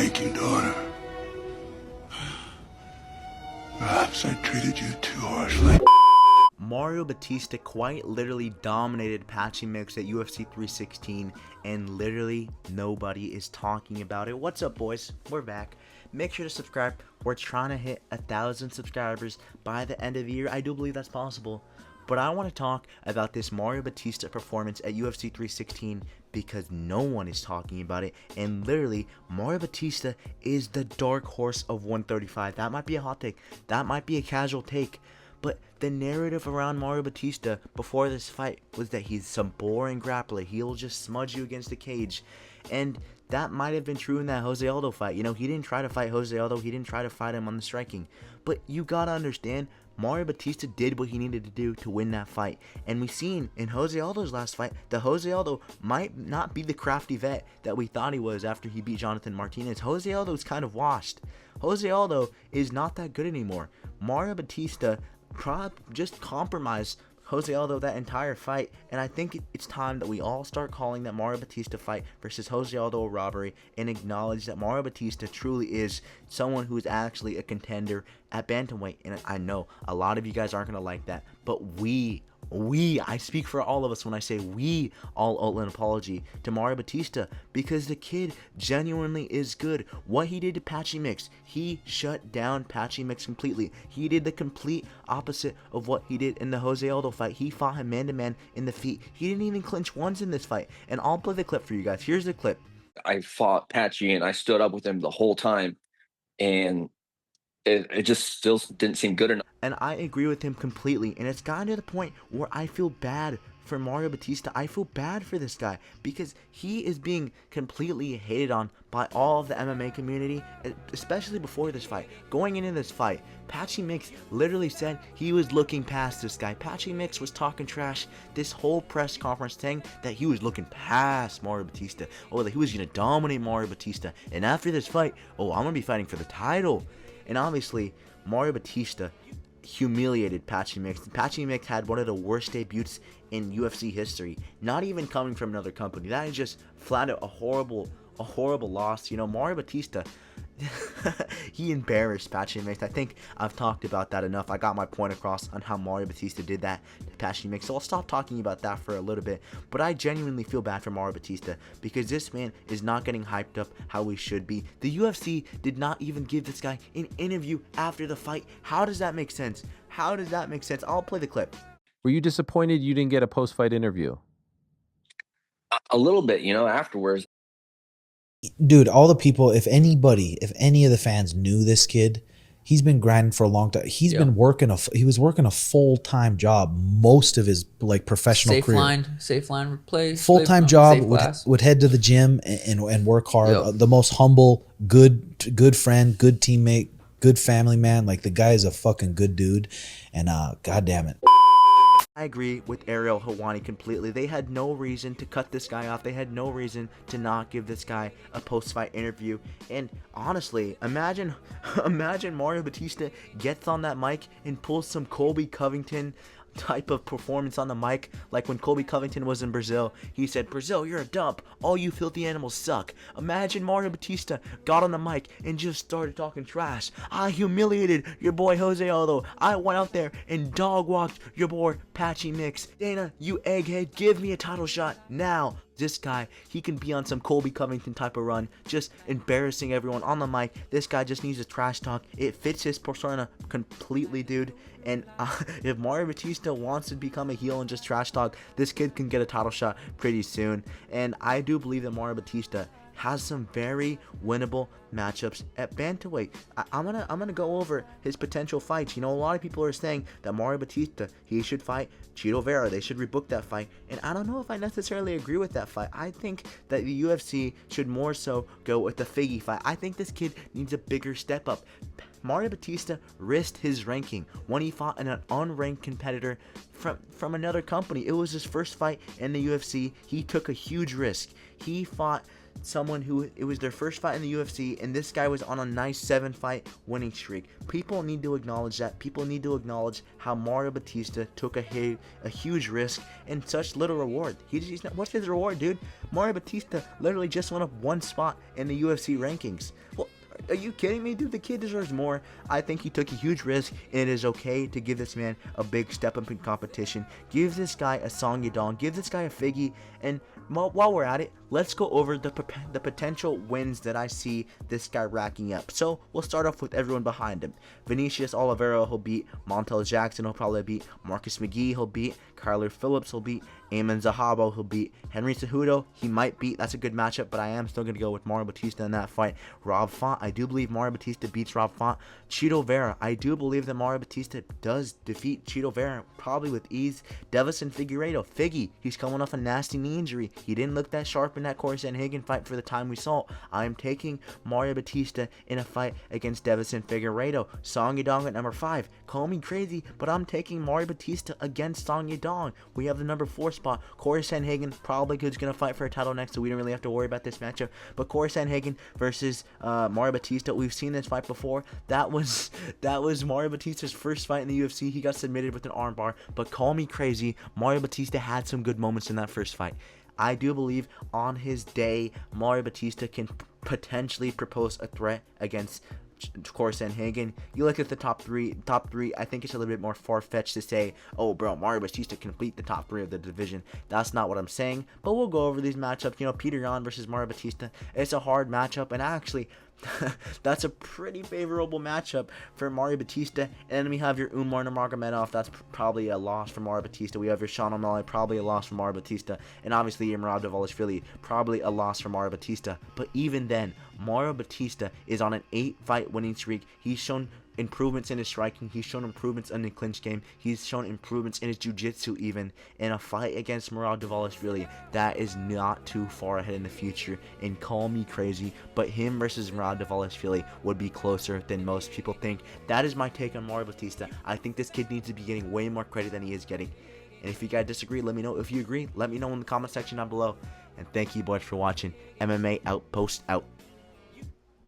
Thank you, daughter. Perhaps I treated you too harshly. Mario Bautista quite literally dominated Patchy Mix at UFC 316, and literally nobody is talking about it. What's up, boys? We're back. Make sure to subscribe. We're trying to hit 1,000 subscribers by the end of the year. I do believe that's possible. But I want to talk about this Mario Bautista performance at UFC 316 because no one is talking about it. And literally, Mario Bautista is the dark horse of 135. That might be a hot take. That might be a casual take. But the narrative around Mario Bautista before this fight was that he's some boring grappler. He'll just smudge you against the cage. And that might have been true in that Jose Aldo fight. You know, he didn't try to fight Jose Aldo. He didn't try to fight him on the striking. But you gotta understand, Mario Bautista did what he needed to do to win that fight. And we've seen in Jose Aldo's last fight that Jose Aldo might not be the crafty vet that we thought he was after he beat Jonathan Martinez. Jose Aldo's kind of washed. Jose Aldo is not that good anymore. Mario Bautista just compromised Jose Aldo that entire fight, and I think it's time that we all start calling that Mario Bautista fight versus Jose Aldo a robbery and acknowledge that Mario Bautista truly is someone who is actually a contender at Bantamweight. And I know a lot of you guys aren't going to like that, but I speak for all of us when I say we all owe an apology to Mario Bautista because the kid genuinely is good. What he did to Patchy Mix, he shut down Patchy Mix completely. He did the complete opposite of what he did in the Jose Aldo fight. He fought him man-to-man in the feet. He didn't even clinch once in this fight. And I'll play the clip for you guys. Here's the clip. I fought Patchy and I stood up with him the whole time, and it just still didn't seem good enough. And I agree with him completely. And it's gotten to the point where I feel bad for Mario Bautista. I feel bad for this guy because he is being completely hated on by all of the MMA community, especially before this fight. Going into this fight, Patchy Mix literally said he was looking past this guy. Patchy Mix was talking trash this whole press conference saying that he was looking past Mario Bautista. Oh, that he was going to dominate Mario Bautista. And after this fight, oh, I'm going to be fighting for the title. And obviously, Mario Bautista humiliated Patchy Mix. Patchy Mix had one of the worst debuts in UFC history. Not even coming from another company. That is just flat out a horrible loss. You know, Mario Bautista, he embarrassed Patchy Mix. I think I've talked about that enough. I got my point across on how Mario Bautista did that to Patchy Mix. So I'll stop talking about that for a little bit. But I genuinely feel bad for Mario Bautista because this man is not getting hyped up how he should be. The UFC did not even give this guy an interview after the fight. How does that make sense? How does that make sense? I'll play the clip. Were you disappointed you didn't get a post-fight interview? A little bit, you know, afterwards. Dude, all the people, if any of the fans knew this kid, he's been grinding for a long time. He's been working he was working a full-time job most of his like professional career. Safe line play. Full-time job, would head to the gym and work hard. Yep. The most humble, good friend, good teammate, good family man. Like the guy is a fucking good dude, and god damn it. I agree with Ariel Helwani completely. They had no reason to cut this guy off. They had no reason to not give this guy a post-fight interview. And honestly, imagine Mario Bautista gets on that mic and pulls some Colby Covington type of performance on the mic, like when Colby Covington was in Brazil. He said, "Brazil, you're a dump. All you filthy animals suck." Imagine Mario Bautista got on the mic and just started talking trash. "I humiliated your boy Jose Aldo. I went out there and dog walked your boy Patchy Mix. Dana, you egghead, give me a title shot now." This guy, he can be on some Colby Covington type of run, just embarrassing everyone on the mic. This guy just needs a trash talk. It fits his persona completely, dude. And if Mario Bautista wants to become a heel and just trash talk, this kid can get a title shot pretty soon. And I do believe that Mario Bautista has some very winnable matchups at bantamweight. I'm gonna go over his potential fights. You know, a lot of people are saying that Mario Bautista, he should fight Chito Vera. They should rebook that fight, and I don't know if I necessarily agree with that fight. I think that the UFC should more so go with the Figgy fight. I think this kid needs a bigger step up. Mario Bautista risked his ranking when he fought an unranked competitor from another company. It was his first fight in the UFC. He took a huge risk. He fought someone who it was their first fight in the UFC, and this guy was on a nice 7-fight winning streak. People need to acknowledge that. People need to acknowledge how Mario Bautista took a huge risk and such little reward. He's not, what's his reward, dude? Mario Bautista literally just went up 1 spot in the UFC rankings. Well, are you kidding me, dude? The kid deserves more. I think he took a huge risk, and it is okay to give this man a big step up in competition. Give this guy a Song Yadong. Give this guy a Figgy. And while we're at it, let's go over the potential wins that I see this guy racking up. So we'll start off with everyone behind him. Vinicius Oliveira, he'll beat. Montel Jackson, he'll probably beat. Marcus McGee, he'll beat. Kyler Phillips, he'll beat. Eamon Zahabo, he'll beat. Henry Cejudo, he might beat. That's a good matchup, but I am still going to go with Mario Bautista in that fight. Rob Font, I do believe Mario Bautista beats Rob Font. Chito Vera, I do believe that Mario Bautista does defeat Chito Vera, probably with ease. Devison Figueiredo, Figgy, he's coming off a nasty knee injury. He didn't look that sharp in that Corey Sandhagen fight for the time we saw. I am taking Mario Bautista in a fight against Devison Figueiredo. Song Yadong at number 5. Call me crazy, but I'm taking Mario Bautista against Song Yadong. We have the number 4 spot. Corey Sandhagen probably is going to fight for a title next, so we don't really have to worry about this matchup. But Corey Sandhagen versus Mario Bautista, we've seen this fight before. That was Mario Bautista's first fight in the UFC. He got submitted with an armbar, but call me crazy, Mario Bautista had some good moments in that first fight. I do believe on his day, Mario Bautista can potentially propose a threat against Corey Sandhagen. You look at the top three, I think it's a little bit more far-fetched to say, oh bro, Mario Bautista can beat the top 3 of the division. That's not what I'm saying, but we'll go over these matchups. You know, Peter Yan versus Mario Bautista, it's a hard matchup, and actually that's a pretty favorable matchup for Mario Bautista. And then we have your Umar Nurmagomedov. That's probably a loss for Mario Bautista. We have your Sean O'Malley, probably a loss for Mario Bautista. And obviously your Merab Dvalishvili, probably a loss for Mario Bautista. But even then, Mario Bautista is on an 8-fight winning streak. He's shown improvements in his striking. He's shown improvements in the clinch game. He's shown improvements in his jiu-jitsu even. In a fight against Merab Dvalishvili, that is not too far ahead in the future. And call me crazy, but him versus Merab Dvalishvili would be closer than most people think. That is my take on Mario Bautista. I think this kid needs to be getting way more credit than he is getting. And if you guys disagree, let me know. If you agree, let me know in the comment section down below. And thank you boys for watching. MMA Outpost out.